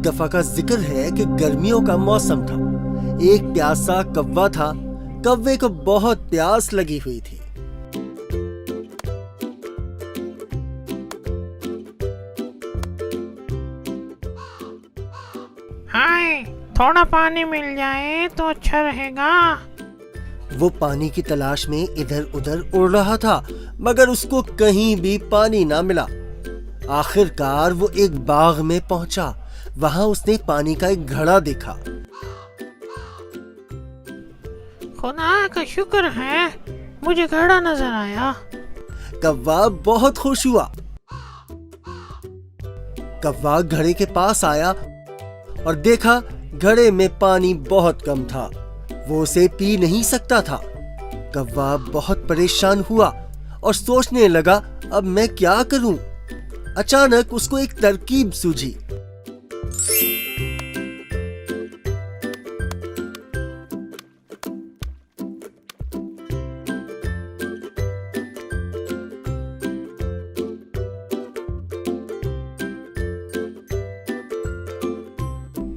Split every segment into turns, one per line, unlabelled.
दफा का जिक्र है कि गर्मियों का मौसम था। एक प्यासा कौवा था। कौवे को बहुत प्यास लगी हुई थी।
हाय, थोड़ा पानी मिल जाए तो अच्छा रहेगा।
वो पानी की तलाश में इधर उधर उड़ रहा था, मगर उसको कहीं भी पानी ना मिला। आखिरकार वो एक बाग में पहुंचा। वहां उसने पानी का एक घड़ा देखा।
खुदा का शुक्र है, मुझे घड़ा नजर आया।
कौवा बहुत खुश हुआ। कौवा घड़े के पास आया और देखा घड़े में पानी बहुत कम था। वो उसे पी नहीं सकता था। कौवा बहुत परेशान हुआ और सोचने लगा, अब मैं क्या करूं? अचानक उसको एक तरकीब सूझी।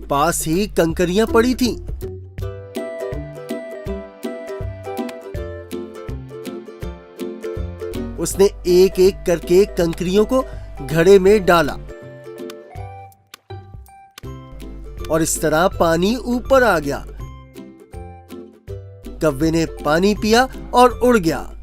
पास ही कंकरियां पड़ी थीं। उसने एक एक करके कंकरियों को घड़े में डाला और इस तरह पानी ऊपर आ गया। कौवे ने पानी पिया और उड़ गया।